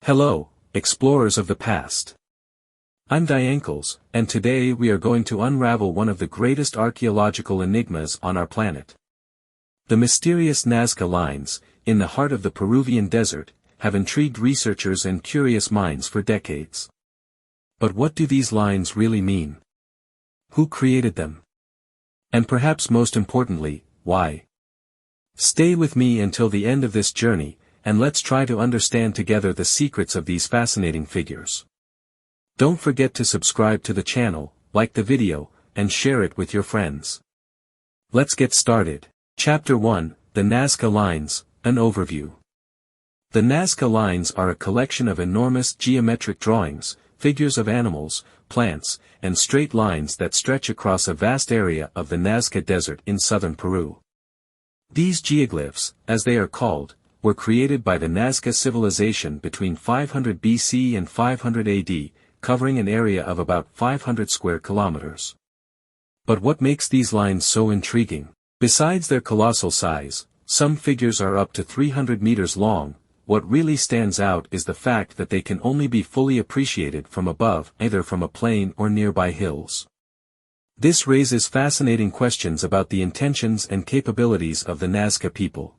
Hello, explorers of the past. I'm Diankles, and today we are going to unravel one of the greatest archaeological enigmas on our planet. The mysterious Nazca Lines, in the heart of the Peruvian desert, have intrigued researchers and curious minds for decades. But what do these lines really mean? Who created them? And perhaps most importantly, why? Stay with me until the end of this journey, and let's try to understand together the secrets of these fascinating figures. Don't forget to subscribe to the channel, like the video, and share it with your friends. Let's get started. Chapter 1, The Nazca Lines, an overview. The Nazca Lines are a collection of enormous geometric drawings, figures of animals, plants, and straight lines that stretch across a vast area of the Nazca Desert in southern Peru. These geoglyphs, as they are called, were created by the Nazca civilization between 500 BC and 500 AD, covering an area of about 500 square kilometers. But what makes these lines so intriguing? Besides their colossal size, some figures are up to 300 meters long. What really stands out is the fact that they can only be fully appreciated from above, either from a plain or nearby hills. This raises fascinating questions about the intentions and capabilities of the Nazca people.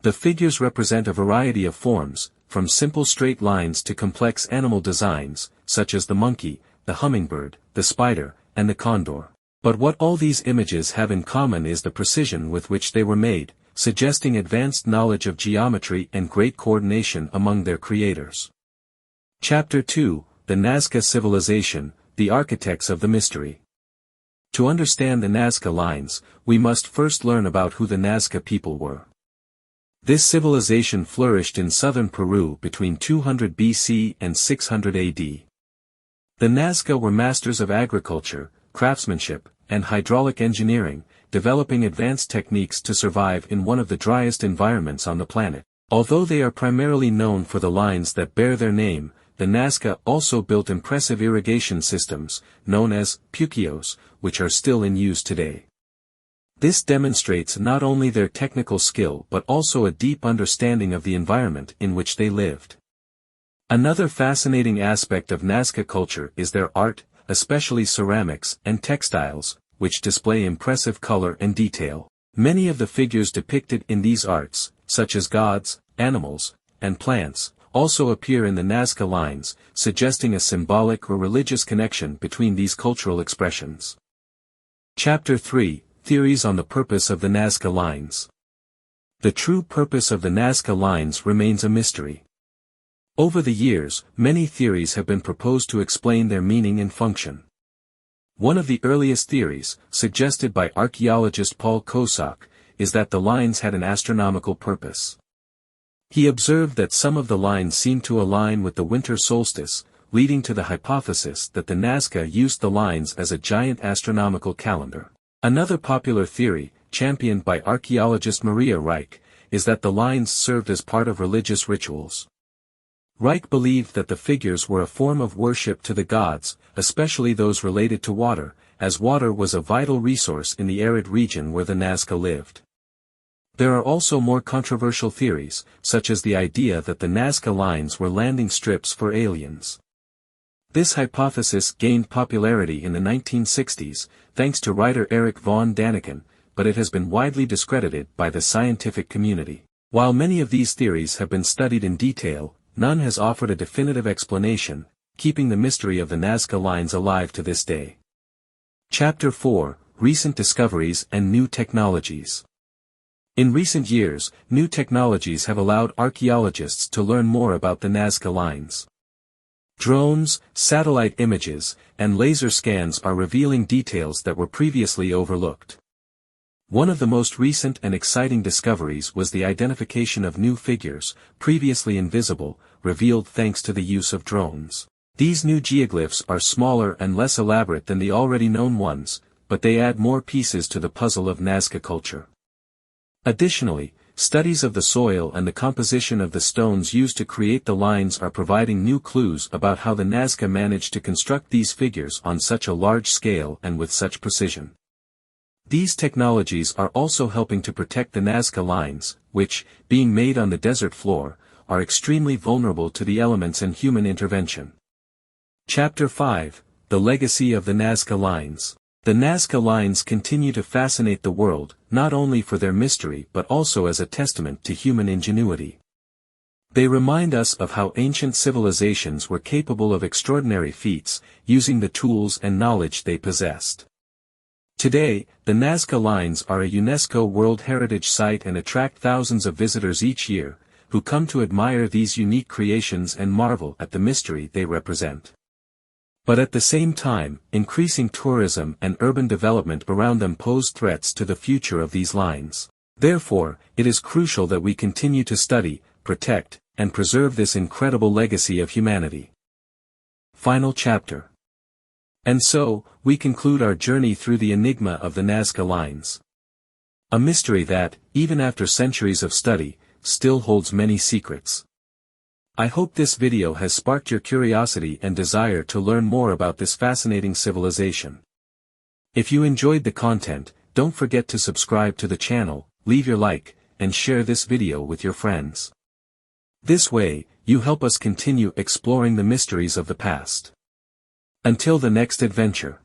The figures represent a variety of forms, from simple straight lines to complex animal designs, such as the monkey, the hummingbird, the spider, and the condor. But what all these images have in common is the precision with which they were made, suggesting advanced knowledge of geometry and great coordination among their creators. Chapter 2, The Nazca Civilization, the Architects of the Mystery. To understand the Nazca Lines, we must first learn about who the Nazca people were. This civilization flourished in southern Peru between 200 BC and 600 AD. The Nazca were masters of agriculture, craftsmanship, and hydraulic engineering, developing advanced techniques to survive in one of the driest environments on the planet. Although they are primarily known for the lines that bear their name, the Nazca also built impressive irrigation systems, known as puquios, which are still in use today. This demonstrates not only their technical skill but also a deep understanding of the environment in which they lived. Another fascinating aspect of Nazca culture is their art, especially ceramics and textiles, which display impressive color and detail. Many of the figures depicted in these arts, such as gods, animals, and plants, also appear in the Nazca Lines, suggesting a symbolic or religious connection between these cultural expressions. Chapter 3, Theories on the Purpose of the Nazca Lines. The true purpose of the Nazca Lines remains a mystery. Over the years, many theories have been proposed to explain their meaning and function. One of the earliest theories, suggested by archaeologist Paul Kosak, is that the lines had an astronomical purpose. He observed that some of the lines seemed to align with the winter solstice, leading to the hypothesis that the Nazca used the lines as a giant astronomical calendar. Another popular theory, championed by archaeologist Maria Reich, is that the lines served as part of religious rituals. Reich believed that the figures were a form of worship to the gods, especially those related to water, as water was a vital resource in the arid region where the Nazca lived. There are also more controversial theories, such as the idea that the Nazca Lines were landing strips for aliens. This hypothesis gained popularity in the 1960s, thanks to writer Erich von Däniken, but it has been widely discredited by the scientific community. While many of these theories have been studied in detail, none has offered a definitive explanation, keeping the mystery of the Nazca Lines alive to this day. Chapter 4, Recent Discoveries and New Technologies. In recent years, new technologies have allowed archaeologists to learn more about the Nazca Lines. Drones, satellite images, and laser scans are revealing details that were previously overlooked. One of the most recent and exciting discoveries was the identification of new figures, previously invisible, revealed thanks to the use of drones. These new geoglyphs are smaller and less elaborate than the already known ones, but they add more pieces to the puzzle of Nazca culture. Additionally, studies of the soil and the composition of the stones used to create the lines are providing new clues about how the Nazca managed to construct these figures on such a large scale and with such precision. These technologies are also helping to protect the Nazca Lines, which, being made on the desert floor, are extremely vulnerable to the elements and human intervention. Chapter 5, The Legacy of the Nazca Lines. The Nazca Lines continue to fascinate the world, not only for their mystery but also as a testament to human ingenuity. They remind us of how ancient civilizations were capable of extraordinary feats, using the tools and knowledge they possessed. Today, the Nazca Lines are a UNESCO World Heritage Site and attract thousands of visitors each year, who come to admire these unique creations and marvel at the mystery they represent. But at the same time, increasing tourism and urban development around them pose threats to the future of these lines. Therefore, it is crucial that we continue to study, protect, and preserve this incredible legacy of humanity. Final chapter. And so, we conclude our journey through the enigma of the Nazca Lines. A mystery that, even after centuries of study, still holds many secrets. I hope this video has sparked your curiosity and desire to learn more about this fascinating civilization. If you enjoyed the content, don't forget to subscribe to the channel, leave your like, and share this video with your friends. This way, you help us continue exploring the mysteries of the past. Until the next adventure.